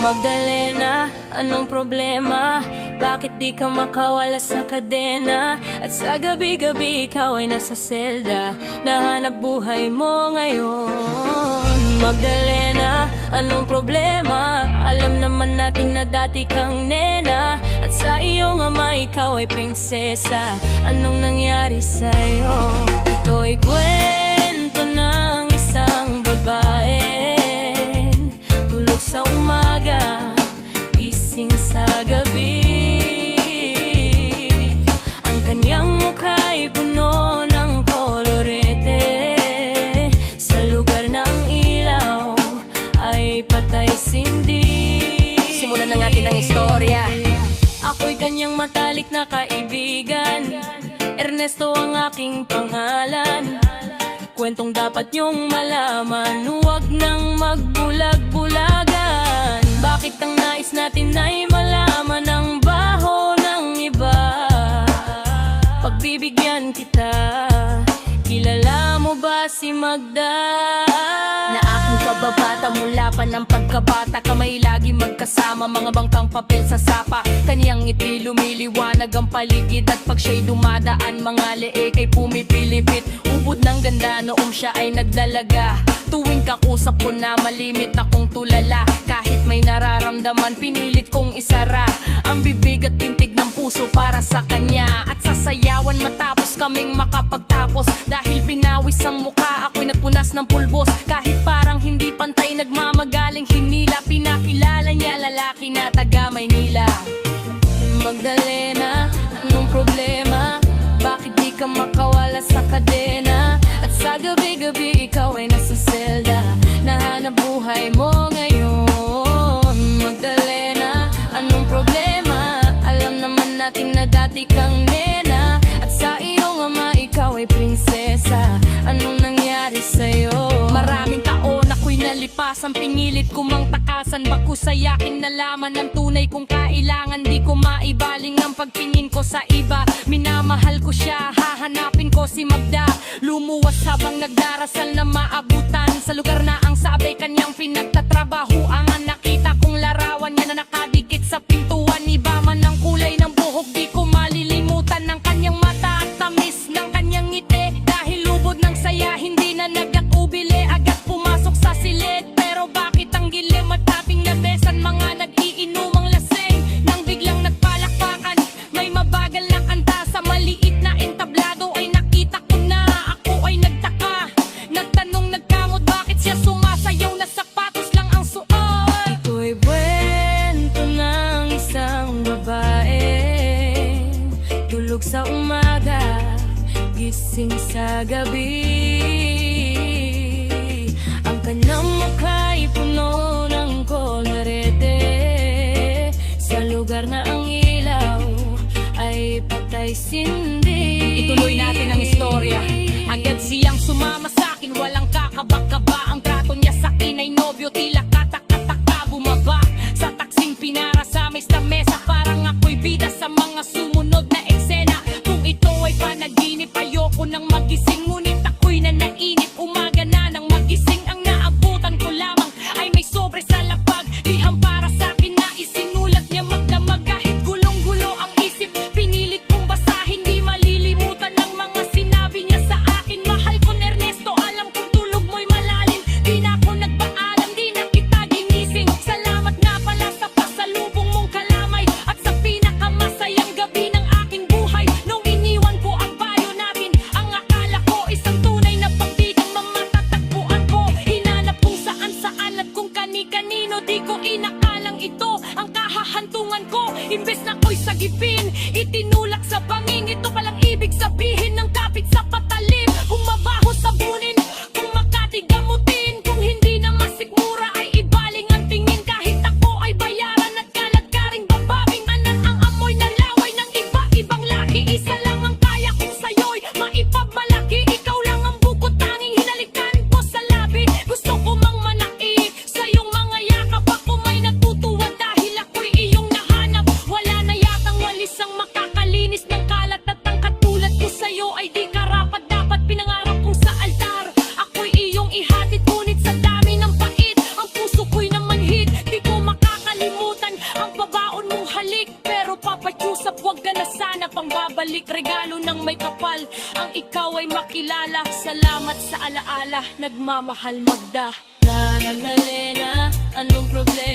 Magdalena, anong problema? Bakit di ka makawala sa kadena? At sa gabi-gabi ikaw ay nasa selda, nahanap buhay mo ngayon. Magdalena, anong problema? Alam naman natin na dati kang nena, at sa iyong ama ikaw ay prinsesa. Anong nangyari sa'yo? Ito'y kwento ng isang babae, tulog sa umaga, gising sa gabi. Ang kanyang mukha'y puno ng kolorete, sa lugar ng ilaw ay patay sindi. Simulan na natin ang istorya. Ako'y kanyang matalik na kaibigan, Ernesto ang aking pangalan. Kwentong dapat niyong malaman, huwag nang magbulag-bulagan. Bakit ang nais natin ay malaman ang baho ng iba? Pagbibigyan kita, kilala mo ba si Magda? Na aking kababata mula pa ng pagkabata, kamay lagi magkasama, mga bangkang papel sa sapa. Kaniyang ngiti lumiliwanag ang paligid, at pag siya'y dumadaan, mga leeg ay pumipilipit. Ubod ng ganda noong siya ay nagdalaga. Tuwing kakusap ko na malimit akong tulala, kahit may nararamdaman pinilit kong isara ang bibig at tintig ng puso para sa kanya. At sasayawan matapos kaming makapagtapos, dahil pinawis ang mukha ako'y nagpunas ng pulbos. Kahit parang hindi pantay nagmamagaling hinila, pinakilala niya lalaki na taga Maynila. Magdalena, anong problema? Bakit di ka makawala sa kadena? At sa gabi-gabi ikaw ay nasa selda, nahanap buhay mo ngayon. Magdalena, anong problema? Alam naman natin na dati kang nena, at sa iyong ama ikaw ay prinsesa. Anong nangyari sa'yo? Maraming taon ako'y nalipasan, pinilit ko mang takasan, bago sa yakin nalaman ang tunay kong kailangan. Di ko maibaling ang pagtingin ko sa iba, minamahal ko siya, hahanapin ko si Magda. Lumuwas habang nagdarasal na maabutan, sa lugar na ang sabay kanyang pinagtatrabaho. Ang nakita kong larawan niya na nakadikit sa pintuan, iba man ang kulay ng buhok, di ko malilimutan ng kanyang mata at tamis ng kanyang ngiti. Dahil lubod ng saya, hindi na nagkakubili, agad pumasok sa silid. Pero bakit ang gilim at tabing na besan, mga nag-iinumang lasing, nang biglang nagpalakpakan, may mabagal na kanta sa maliit na entablado. Ay nakita ko na, ako ay nagtaka, nagtanong nagkamot, bakit siya sumasayaw na sapatos lang ang suot. Ito'y kwento ng isang babae, tulog sa umaga, gising sa gabi. Ang kanyang mukha'y puno ng kolorete, sa lugar na ang ilaw ay patay sindi. Ituloy natin ang istorya. Agad siyang sumama sa'kin, walang kakabak-kaba. Ang trato niya sa'kin ay nobyo, tila katak-kataka. Bumaba sa taksing pinara sa mesa, parang ako'y bida sa mga sumunod na eksena. Kung ito ay panaginip, ayoko nang magising, ngunit ako'y nanainip. Umaga na nang magising, ang naabutan ko lamang ay may sobre sa lapag, liham para sa'kin na isinulat niya magdamag. Kahit gulong-gulo ang isip, pinilit kong basahin, di malilimutan ang mga sinabi niya sa akin. Mahal ko Ernesto, alam kong tulog mo'y malalim, di na ako nagpaalam, di na kita ginising. Salamat nga pala sa pasalubong mong kalamay, at sa pinakamasayang gabi ng aking buhay. Nung iniwan ko ang bayo natin, ang akala ko isang tunay na pagbidang mamatatagpuan ko. Hinanap kung saan-saan at kung kani-kanino, di ko inakalang ito ang kahahantungan ko. Imbes na ko'y sagipin, itinulak sa banging, ito palang ibig sabihin ng kapit sa patalim. Kung mabaho sabunin, kung makati gamutin, kung hindi na masikmura ay ibaling ang tingin. Kahit ako ay bayaran at kaladkaring bababing, anan ang amoy na laway ng iba-ibang laki. Isa lang ang kaya kong sa'yo'y maipagmalaki, ikaw lang ang bukod tanging hinalikan ko sa labi. Gusto ko mang manaki sa iyong mga yakap, ako may natutuwa dahil ako'y iyong nahanap. Wala na yatang walis ang makakalinis ng kalat, at ang katulad ko sa'yo Huwag ka na sana pang babalik, regalo ng may kapal. Ang ikaw ay makilala, salamat sa alaala. Nagmamahal Magda. Lena, anong problema?